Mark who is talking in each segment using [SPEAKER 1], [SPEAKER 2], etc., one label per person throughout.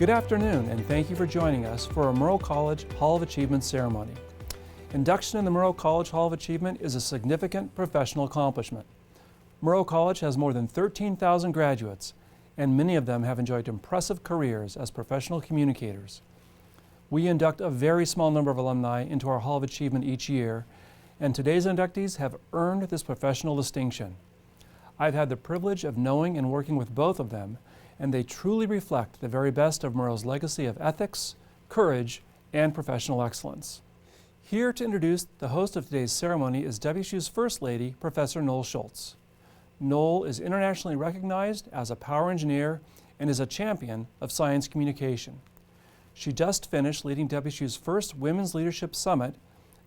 [SPEAKER 1] Good afternoon, and thank you for joining us for a Murrow College Hall of Achievement ceremony. Induction in the Murrow College Hall of Achievement is a significant professional accomplishment. Murrow College has more than 13,000 graduates, and many of them have enjoyed impressive careers as professional communicators. We induct a very small number of alumni into our Hall of Achievement each year, and today's inductees have earned this professional distinction. I've had the privilege of knowing and working with both of them, and they truly reflect the very best of Murrow's legacy of ethics, courage, and professional excellence. Here to introduce the host of today's ceremony is WSU's First Lady, Professor Noel Schultz. Noel is internationally recognized as a power engineer and is a champion of science communication. She just finished leading WSU's first Women's Leadership Summit,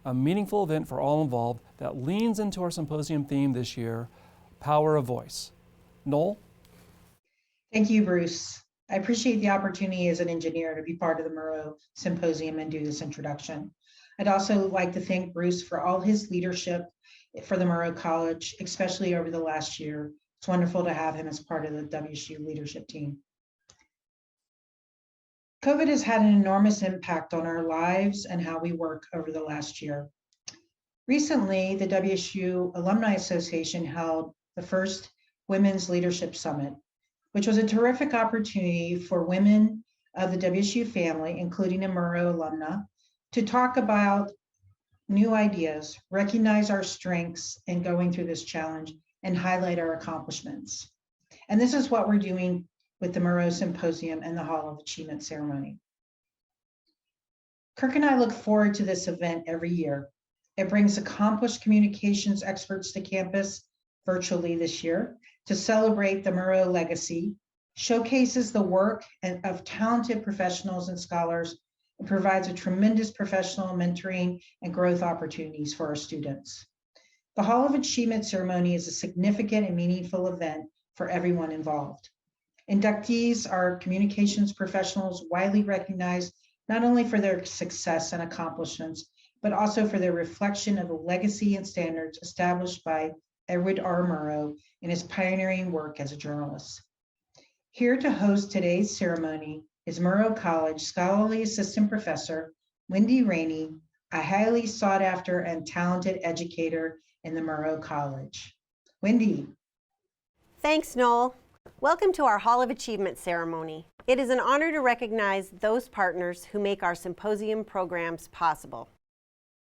[SPEAKER 1] a meaningful event for all involved that leans into our symposium theme this year, Power of Voice. Noel?
[SPEAKER 2] Thank you, Bruce. I appreciate the opportunity as an engineer to be part of the Murrow Symposium and do this introduction. I'd also like to thank Bruce for all his leadership for the Murrow College, especially over the last year. It's wonderful to have him as part of the WSU leadership team. COVID has had an enormous impact on our lives and how we work over the last year. Recently, the WSU Alumni Association held the first Women's Leadership Summit, which was a terrific opportunity for women of the WSU family, including a Murrow alumna, to talk about new ideas, recognize our strengths in going through this challenge, and highlight our accomplishments. And this is what we're doing with the Murrow Symposium and the Hall of Achievement ceremony. Kirk and I look forward to this event every year. It brings accomplished communications experts to campus virtually this year to celebrate the Murrow legacy, showcases the work of talented professionals and scholars, and provides a tremendous professional mentoring and growth opportunities for our students. The Hall of Achievement ceremony is a significant and meaningful event for everyone involved. Inductees are communications professionals widely recognized not only for their success and accomplishments, but also for their reflection of the legacy and standards established by Edward R. Murrow in his pioneering work as a journalist. Here to host today's ceremony is Murrow College Scholarly Assistant Professor Wendy Rainey, a highly sought after and talented educator in the Murrow College. Wendy.
[SPEAKER 3] Thanks, Noel. Welcome to our Hall of Achievement ceremony. It is an honor to recognize those partners who make our symposium programs possible.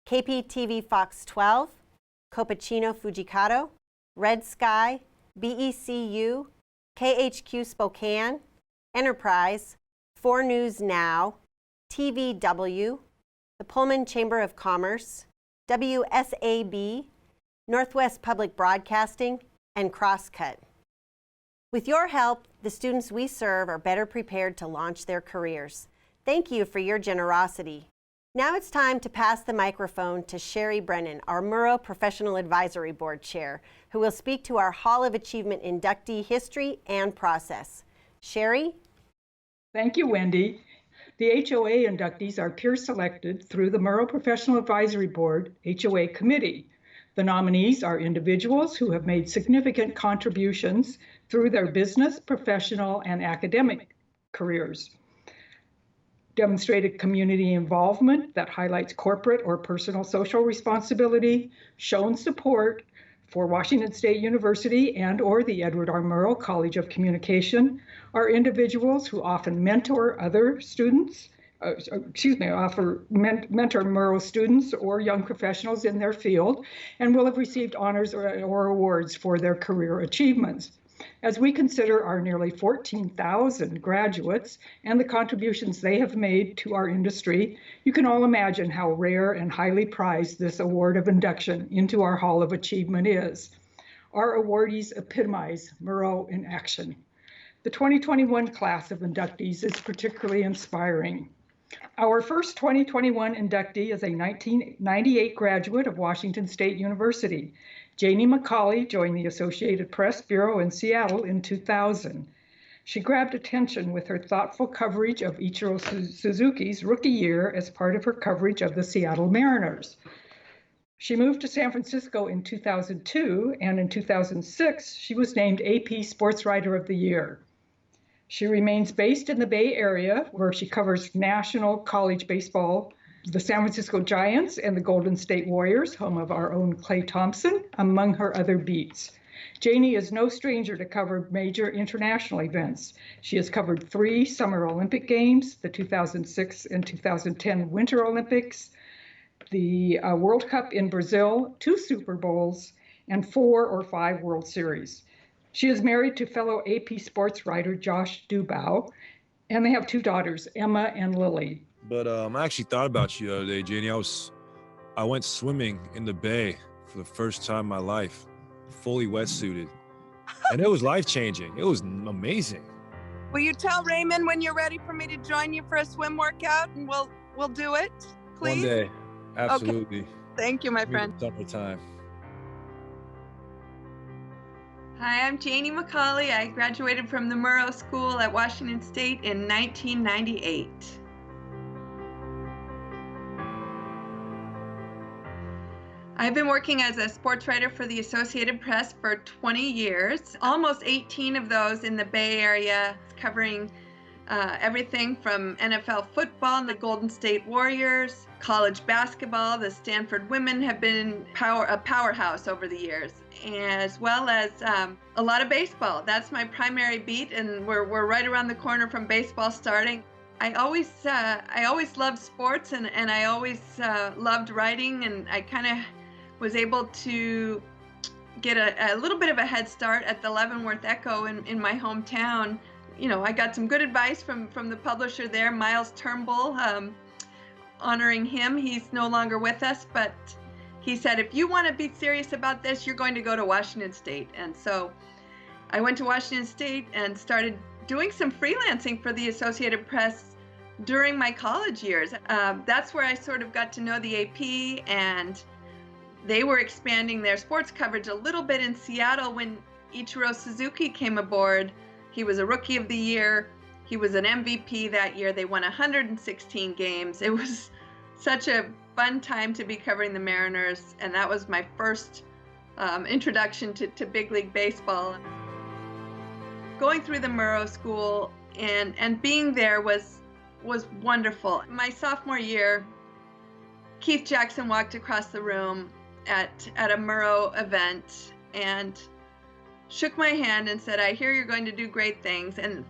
[SPEAKER 3] KPTV Fox 12, Copacino Fujikato, Red Sky, BECU, KHQ Spokane, Enterprise, 4 News Now, TVW, the Pullman Chamber of Commerce, WSAB, Northwest Public Broadcasting, and Crosscut. With your help, the students we serve are better prepared to launch their careers. Thank you for your generosity. Now it's time to pass the microphone to Sherry Brennan, our Murrow Professional Advisory Board Chair, who will speak to our Hall of Achievement inductee history and process. Sherry?
[SPEAKER 4] Thank you, Wendy. The HOA inductees are peer-selected through the Murrow Professional Advisory Board HOA Committee. The nominees are individuals who have made significant contributions through their business, professional, and academic careers. Demonstrated community involvement that highlights corporate or personal social responsibility, shown support for Washington State University and or the Edward R. Murrow College of Communication, are individuals who often mentor other students, mentor Murrow students or young professionals in their field, and will have received honors or awards for their career achievements. As we consider our nearly 14,000 graduates and the contributions they have made to our industry, you can all imagine how rare and highly prized this award of induction into our Hall of Achievement is. Our awardees epitomize Murrow in action. The 2021 class of inductees is particularly inspiring. Our first 2021 inductee is a 1998 graduate of Washington State University. Janie Mccauley joined the Associated Press Bureau in Seattle in 2000. She grabbed attention with her thoughtful coverage of Ichiro Suzuki's rookie year as part of her coverage of the Seattle Mariners. She moved to San Francisco in 2002, and in 2006, she was named AP Sports Writer of the Year. She remains based in the Bay Area, where she covers national college baseball, the San Francisco Giants and the Golden State Warriors, home of our own Klay Thompson, among her other beats. Janie is no stranger to cover major international events. She has covered 3 Summer Olympic Games, the 2006 and 2010 Winter Olympics, the World Cup in Brazil, 2 Super Bowls, and 4 or 5 World Series. She is married to fellow AP sports writer Josh Dubow, and they have 2 daughters, Emma and Lily.
[SPEAKER 5] But I actually thought about you the other day, Janie. I went swimming in the bay for the first time in my life, fully wetsuited, and it was life-changing. It was amazing.
[SPEAKER 6] Will you tell Raymond when you're ready for me to join you for a swim workout, and we'll do it, please?
[SPEAKER 5] One day, absolutely.
[SPEAKER 6] Okay. Thank you, my friend.
[SPEAKER 5] Summertime.
[SPEAKER 7] Hi, I'm Janie Mccauley. I graduated from the Murrow School at Washington State in 1998. I've been working as a sports writer for the Associated Press for 20 years, almost 18 of those in the Bay Area, covering everything from NFL football and the Golden State Warriors, college basketball. The Stanford women have been a powerhouse over the years, as well as a lot of baseball. That's my primary beat, and we're right around the corner from baseball starting. I always loved sports, and I always loved writing, and I kind of was able to get a little bit of a head start at the Leavenworth Echo in my hometown. You know, I got some good advice from the publisher there, Miles Turnbull, honoring him. He's no longer with us, but he said, if you want to be serious about this, you're going to go to Washington State. And so I went to Washington State and started doing some freelancing for the Associated Press during my college years. That's where I sort of got to know the AP, and they were expanding their sports coverage a little bit in Seattle when Ichiro Suzuki came aboard. He was a Rookie of the Year. He was an MVP that year. They won 116 games. It was such a fun time to be covering the Mariners, and that was my first introduction to big league baseball. Going through the Murrow School and being there was wonderful. My sophomore year, Keith Jackson walked across the room at a Murrow event and shook my hand and said, I hear you're going to do great things. And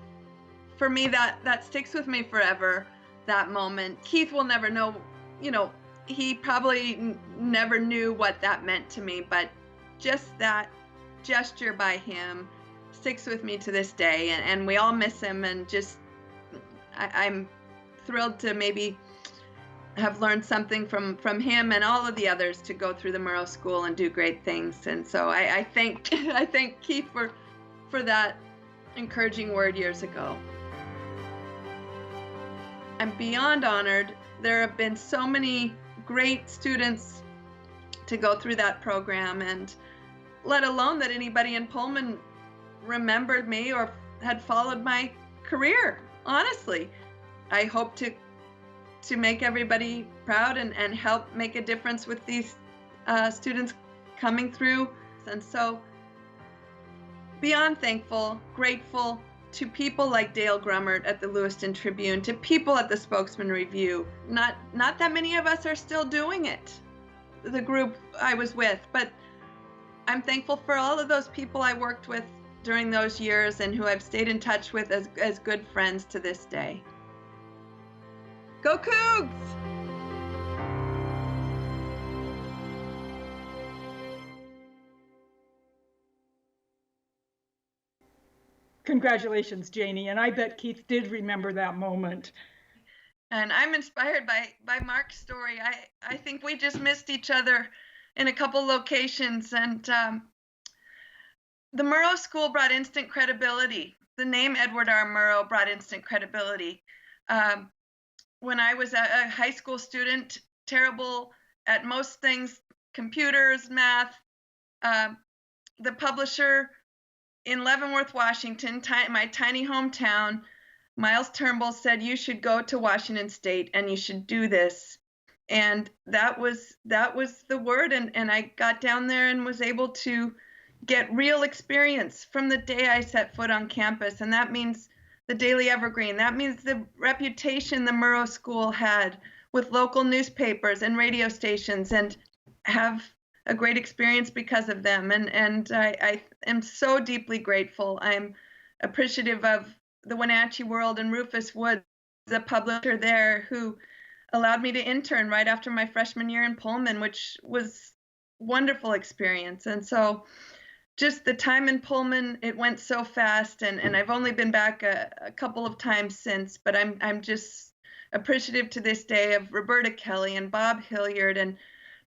[SPEAKER 7] for me, that sticks with me forever, that moment. Keith will never know, he probably never knew what that meant to me, but just that gesture by him sticks with me to this day. And we all miss him, and just, I'm thrilled to maybe have learned something from him and all of the others to go through the Murrow School and do great things. And so I thank Keith for that encouraging word years ago. I'm beyond honored. There have been so many great students to go through that program, and let alone that anybody in Pullman remembered me or had followed my career. Honestly, I hope to make everybody proud and help make a difference with these students coming through. And so beyond thankful, grateful to people like Dale Grummert at the Lewiston Tribune, to people at the Spokesman Review. Not that many of us are still doing it, the group I was with, but I'm thankful for all of those people I worked with during those years and who I've stayed in touch with as good friends to this day. Go Cougs!
[SPEAKER 4] Congratulations, Janie, and I bet Keith did remember that moment.
[SPEAKER 7] And I'm inspired by Mark's story. I think we just missed each other in a couple locations, and the Murrow School brought instant credibility. The name Edward R. Murrow brought instant credibility. When I was a high school student, terrible at most things, computers, math, the publisher in Leavenworth, Washington, my tiny hometown, Miles Turnbull, said, you should go to Washington State and you should do this. And that was the word. And I got down there and was able to get real experience from the day I set foot on campus. And that means the Daily Evergreen. That means the reputation the Murrow School had with local newspapers and radio stations, and have a great experience because of them. And I am so deeply grateful. I'm appreciative of the Wenatchee World and Rufus Woods, the publisher there, who allowed me to intern right after my freshman year in Pullman, which was a wonderful experience. And so just the time in Pullman, it went so fast, and I've only been back a couple of times since, but I'm just appreciative to this day of Roberta Kelly and Bob Hilliard and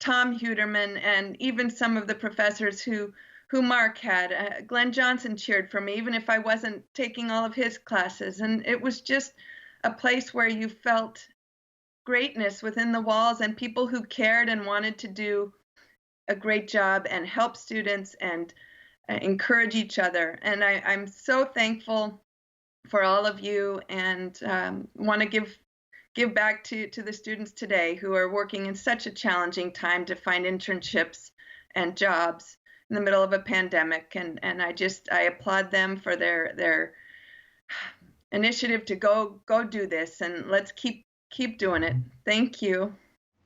[SPEAKER 7] Tom Huderman, and even some of the professors who Mark had. Glenn Johnson cheered for me, even if I wasn't taking all of his classes. And it was just a place where you felt greatness within the walls, and people who cared and wanted to do a great job and help students and encourage each other. And I'm so thankful for all of you, and want to give back to the students today who are working in such a challenging time to find internships and jobs in the middle of a pandemic. And I applaud them for their initiative to go do this, and let's keep doing it. Thank you.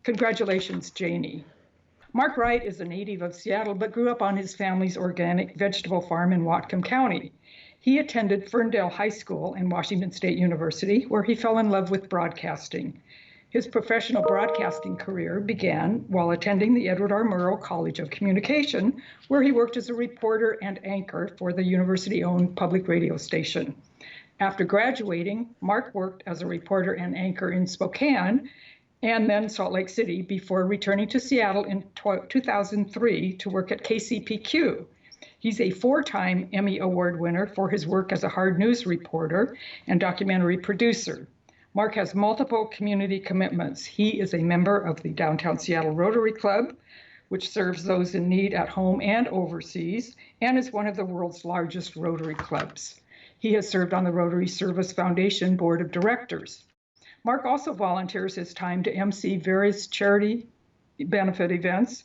[SPEAKER 4] Congratulations, Janie. Mark Wright is a native of Seattle, but grew up on his family's organic vegetable farm in Whatcom County. He attended Ferndale High School and Washington State University, where he fell in love with broadcasting. His professional broadcasting career began while attending the Edward R. Murrow College of Communication, where he worked as a reporter and anchor for the university-owned public radio station. After graduating, Mark worked as a reporter and anchor in Spokane and then Salt Lake City before returning to Seattle in 2003 to work at KCPQ. He's a 4-time Emmy Award winner for his work as a hard news reporter and documentary producer. Mark has multiple community commitments. He is a member of the Downtown Seattle Rotary Club, which serves those in need at home and overseas, and is one of the world's largest Rotary clubs. He has served on the Rotary Service Foundation Board of Directors. Mark also volunteers his time to MC various charity benefit events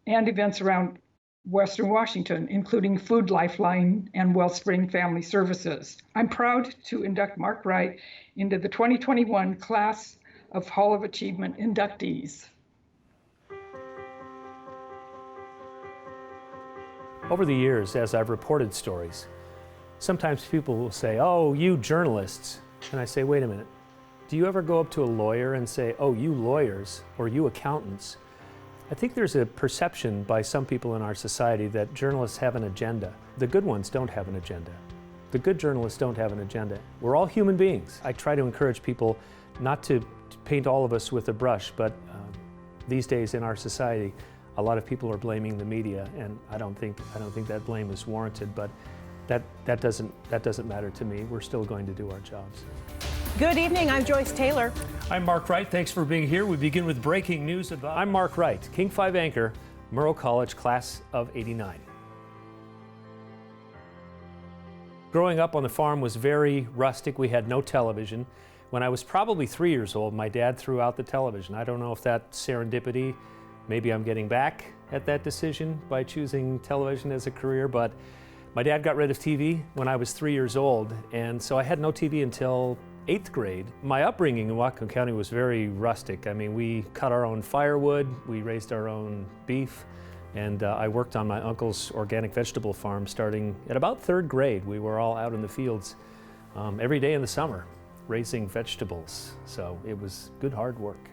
[SPEAKER 4] and events around Western Washington, including Food Lifeline and Wellspring Family Services. I'm proud to induct Mark Wright into the 2021 class of Hall of Achievement inductees.
[SPEAKER 8] Over the years, as I've reported stories, sometimes people will say, "Oh, you journalists." And I say, wait a minute. Do you ever go up to a lawyer and say, "Oh, you lawyers," or "you accountants"? I think there's a perception by some people in our society that journalists have an agenda. The good ones don't have an agenda. The good journalists don't have an agenda. We're all human beings. I try to encourage people not to paint all of us with a brush, but these days in our society, a lot of people are blaming the media, and I don't think that blame is warranted, but that doesn't matter to me. We're still going to do our jobs.
[SPEAKER 9] Good evening, I'm Joyce Taylor.
[SPEAKER 8] I'm Mark Wright, thanks for being here. We begin with breaking news about... I'm Mark Wright, King 5 anchor, Murrow College, class of '89. Growing up on the farm was very rustic. We had no television. When I was probably 3 years old, my dad threw out the television. I don't know if that's serendipity. Maybe I'm getting back at that decision by choosing television as a career, but my dad got rid of TV when I was 3 years old, and so I had no TV until 8th grade. My upbringing in Whatcom County was very rustic. I mean, we cut our own firewood, we raised our own beef, and I worked on my uncle's organic vegetable farm starting at about 3rd grade. We were all out in the fields every day in the summer raising vegetables, so it was good hard work.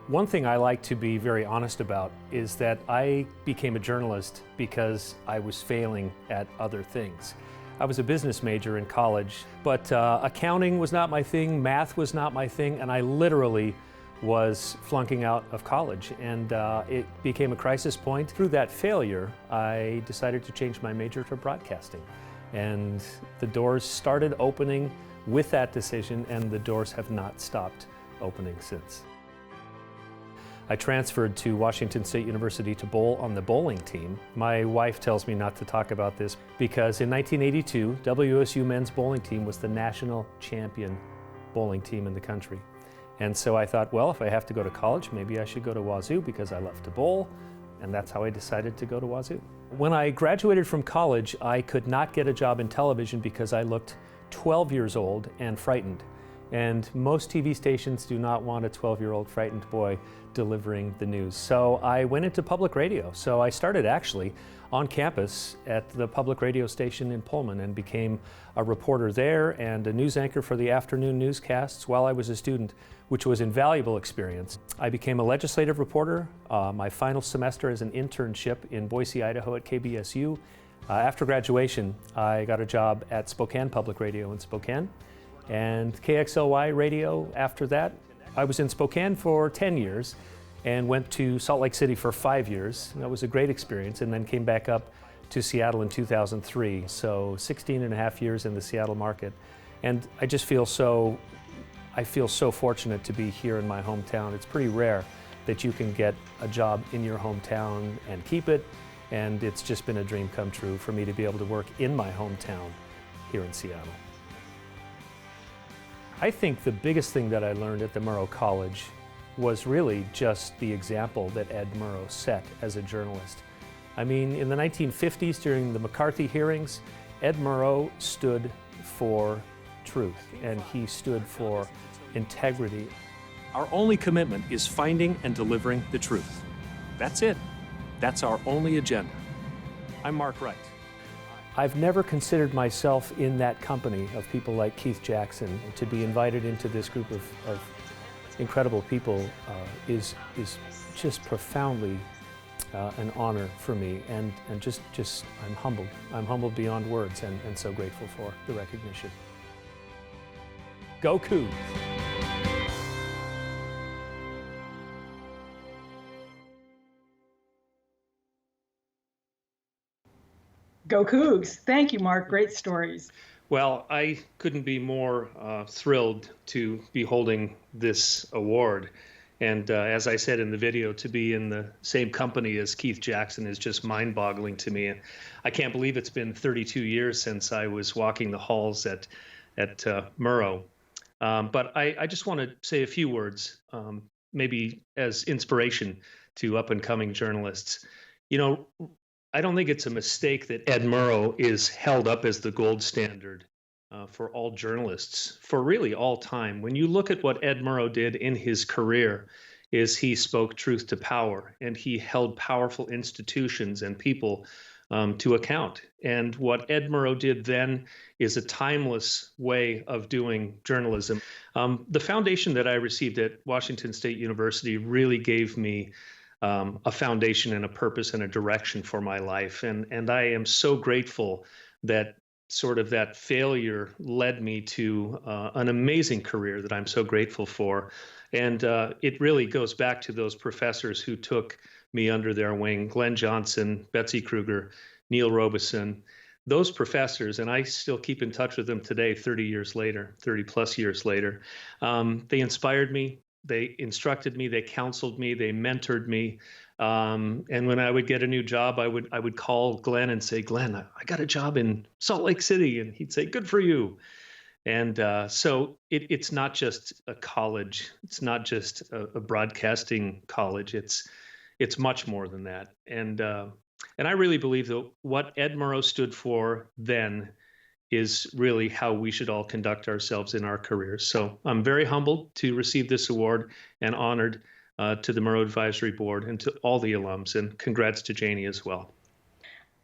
[SPEAKER 8] One thing I like to be very honest about is that I became a journalist because I was failing at other things. I was a business major in college, but accounting was not my thing, math was not my thing, and I literally was flunking out of college, and it became a crisis point. Through that failure, I decided to change my major to broadcasting, and the doors started opening with that decision, and the doors have not stopped opening since. I transferred to Washington State University to bowl on the bowling team. My wife tells me not to talk about this because in 1982, WSU men's bowling team was the national champion bowling team in the country. And so I thought, well, if I have to go to college, maybe I should go to Wazoo because I love to bowl. And that's how I decided to go to Wazoo. When I graduated from college, I could not get a job in television because I looked 12 years old and frightened. And most TV stations do not want a 12-year-old frightened boy delivering the news. So I went into public radio. So I started actually on campus at the public radio station in Pullman and became a reporter there and a news anchor for the afternoon newscasts while I was a student, which was invaluable experience. I became a legislative reporter, my final semester as an internship in Boise, Idaho at KBSU. After graduation, I got a job at Spokane Public Radio in Spokane and KXLY Radio after that. I was in Spokane for 10 years and went to Salt Lake City for 5 years. That was a great experience, and then came back up to Seattle in 2003. So 16 and a half years in the Seattle market. And I just feel so fortunate to be here in my hometown. It's pretty rare that you can get a job in your hometown and keep it. And it's just been a dream come true for me to be able to work in my hometown here in Seattle. I think the biggest thing that I learned at the Murrow College was really just the example that Ed Murrow set as a journalist. I mean, in the 1950s, during the McCarthy hearings, Ed Murrow stood for truth, and he stood for integrity.
[SPEAKER 10] Our only commitment is finding and delivering the truth. That's it. That's our only agenda. I'm Mark Wright.
[SPEAKER 8] I've never considered myself in that company of people like Keith Jackson. To be invited into this group of incredible people is just profoundly an honor for me, and just I'm humbled. I'm humbled beyond words, and so grateful for the recognition. Go Cougs!
[SPEAKER 4] Go Cougs. Thank you, Mark. Great stories.
[SPEAKER 8] Well, I couldn't be more thrilled to be holding this award. And as I said in the video, to be in the same company as Keith Jackson is just mind-boggling to me. I can't believe it's been 32 years since I was walking the halls at Murrow. But I just want to say a few words, maybe as inspiration to up-and-coming journalists. You know, I don't think it's a mistake that Ed Murrow is held up as the gold standard for all journalists for really all time. When you look at what Ed Murrow did in his career, is he spoke truth to power, and he held powerful institutions and people to account. And what Ed Murrow did then is a timeless way of doing journalism. The foundation that I received at Washington State University really gave me a foundation and a purpose and a direction for my life. And I am so grateful that sort of that failure led me to an amazing career that I'm so grateful for. And it really goes back to those professors who took me under their wing: Glenn Johnson, Betsy Kruger, Neil Robeson. Those professors, and I still keep in touch with them today, 30 plus years later, they inspired me. They instructed me, they counseled me, they mentored me. And when I would get a new job, I would call Glenn and say, "Glenn, I got a job in Salt Lake City." And he'd say, "Good for you." And so it's not just a college. It's not just a broadcasting college. It's much more than that. And I really believe that what Ed Murrow stood for then is really how we should all conduct ourselves in our careers. So I'm very humbled to receive this award, and honored to the Murrow Advisory Board and to all the alums, and congrats to Janie as well.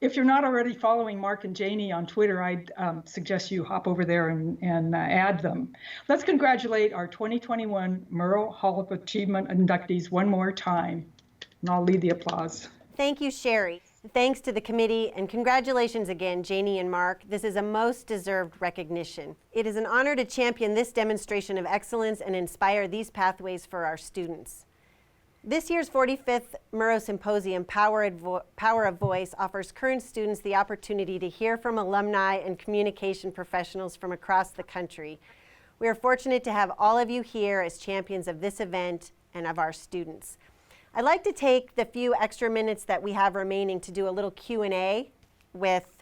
[SPEAKER 4] If you're not already following Mark and Janie on Twitter, I'd suggest you hop over there and add them. Let's congratulate our 2021 Murrow Hall of Achievement inductees one more time, and I'll lead the applause.
[SPEAKER 3] Thank you, Sherry. Thanks to the committee, and congratulations again, Janie and Mark. This is a most deserved recognition. It is an honor to champion this demonstration of excellence and inspire these pathways for our students. This year's 45th Murrow Symposium, Power of Voice, offers current students the opportunity to hear from alumni and communication professionals from across the country. We are fortunate to have all of you here as champions of this event and of our students. I'd like to take the few extra minutes that we have remaining to do a little Q&A with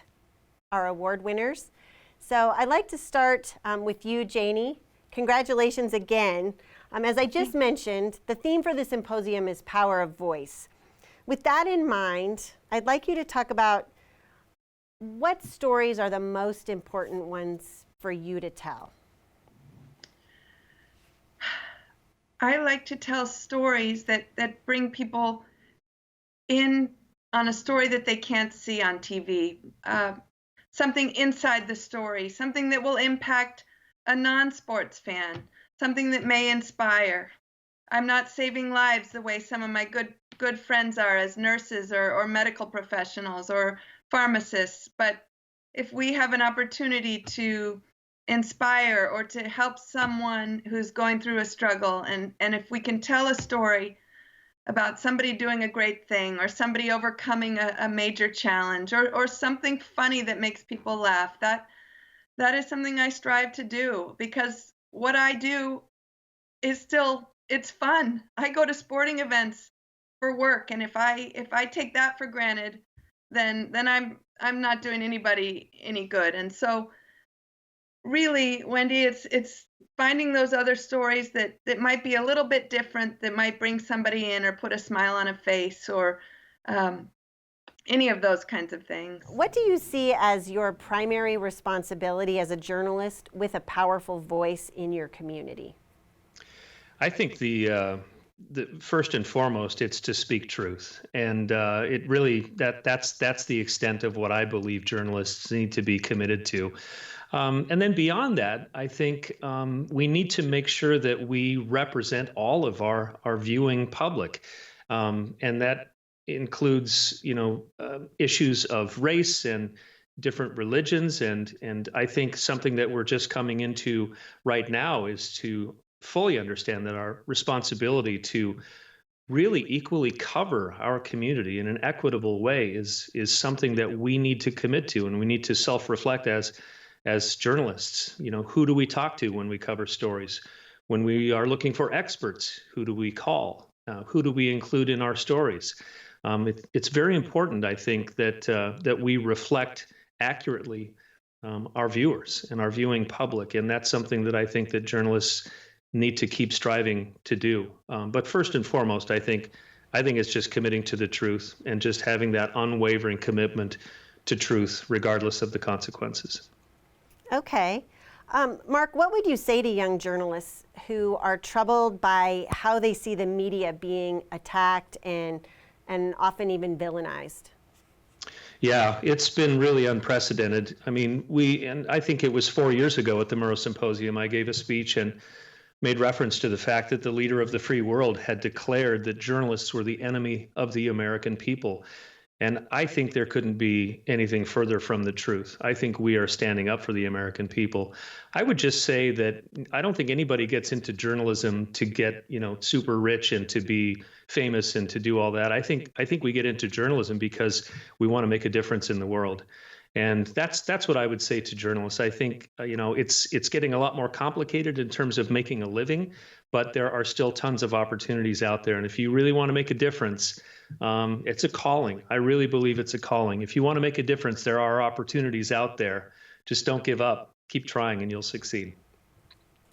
[SPEAKER 3] our award winners. So I'd like to start with you, Janie. Congratulations again. As I just mentioned, the theme for the symposium is Power of Voice. With that in mind, I'd like you to talk about what stories are the most important ones for you to tell.
[SPEAKER 7] I like to tell stories that bring people in on a story that they can't see on TV, something inside the story, something that will impact a non-sports fan, something that may inspire. I'm not saving lives the way some of my good friends are as nurses or medical professionals or pharmacists, but if we have an opportunity to inspire or to help someone who's going through a struggle, and if we can tell a story about somebody doing a great thing or somebody overcoming a major challenge or something funny that makes people laugh, that is something I strive to do, because what I do is still, it's fun. I go to sporting events for work, and if I take that for granted, then I'm not doing anybody any good. And so really, Wendy, it's finding those other stories that might be a little bit different, that might bring somebody in or put a smile on a face, or any of those kinds of things.
[SPEAKER 3] What do you see as your primary responsibility as a journalist with a powerful voice in your community?
[SPEAKER 8] I think the first and foremost, it's to speak truth, and it really that's the extent of what I believe journalists need to be committed to. And then beyond that, I think we need to make sure that we represent all of our viewing public, and that includes, issues of race and different religions, and I think something that we're just coming into right now is to fully understand that our responsibility to really equally cover our community in an equitable way is something that we need to commit to, and we need to self-reflect as journalists. Who do we talk to when we cover stories? When we are looking for experts, who do we call? Who do we include in our stories? It's very important, I think, that we reflect accurately our viewers and our viewing public, and that's something that I think that journalists need to keep striving to do. But first and foremost, I think it's just committing to the truth and just having that unwavering commitment to truth, regardless of the consequences.
[SPEAKER 3] Okay. Mark, what would you say to young journalists who are troubled by how they see the media being attacked and often even villainized?
[SPEAKER 8] Yeah, it's been really unprecedented. I mean, and I think it was 4 years ago at the Murrow Symposium, I gave a speech and made reference to the fact that the leader of the free world had declared that journalists were the enemy of the American people. And I think there couldn't be anything further from the truth. I think we are standing up for the American people. I would just say that I don't think anybody gets into journalism to get, super rich and to be famous and to do all that. I think we get into journalism because we want to make a difference in the world. And that's what I would say to journalists. I think, it's getting a lot more complicated in terms of making a living, but there are still tons of opportunities out there. And if you really want to make a difference, it's a calling. I really believe it's a calling. If you want to make a difference, there are opportunities out there. Just don't give up. Keep trying and you'll succeed.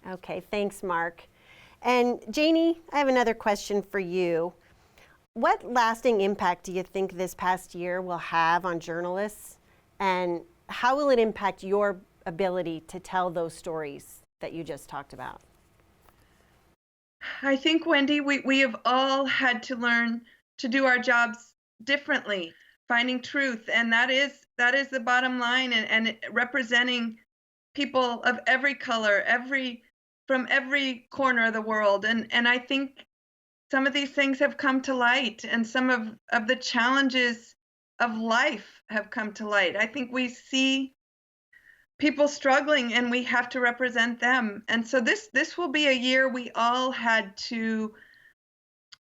[SPEAKER 3] Okay, thanks, Mark. And Janie, I have another question for you. What lasting impact do you think this past year will have on journalists? And how will it impact your ability to tell those stories that you just talked about?
[SPEAKER 7] I think, Wendy, we have all had to learn to do our jobs differently, finding truth. And that is the bottom line, and representing people of every color, from every corner of the world. And I think some of these things have come to light, and some of the challenges of life have come to light. I think we see people struggling and we have to represent them. And so this will be a year we all had to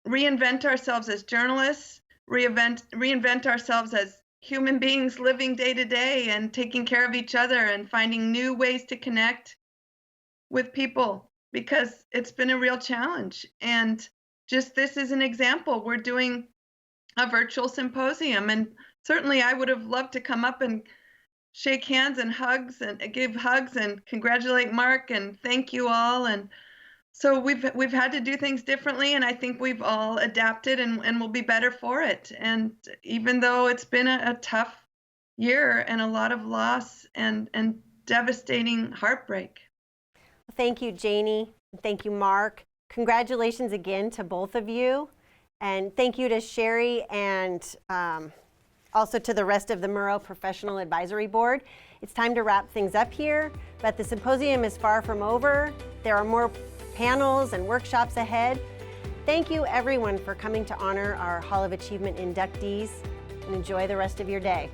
[SPEAKER 7] reinvent ourselves as journalists, reinvent ourselves as human beings living day to day and taking care of each other and finding new ways to connect with people, because it's been a real challenge. And just this is an example. We're doing a virtual symposium, and certainly I would have loved to come up and shake hands and give hugs and congratulate Mark and thank you all. And So we've had to do things differently, and I think we've all adapted and will be better for it. And even though it's been a tough year and a lot of loss and devastating heartbreak.
[SPEAKER 3] Thank you, Janie. Thank you, Mark. Congratulations again to both of you. And thank you to Sherry and also to the rest of the Murrow Professional Advisory Board. It's time to wrap things up here, but the symposium is far from over. There are more panels and workshops ahead. Thank you everyone for coming to honor our Hall of Achievement inductees, and enjoy the rest of your day.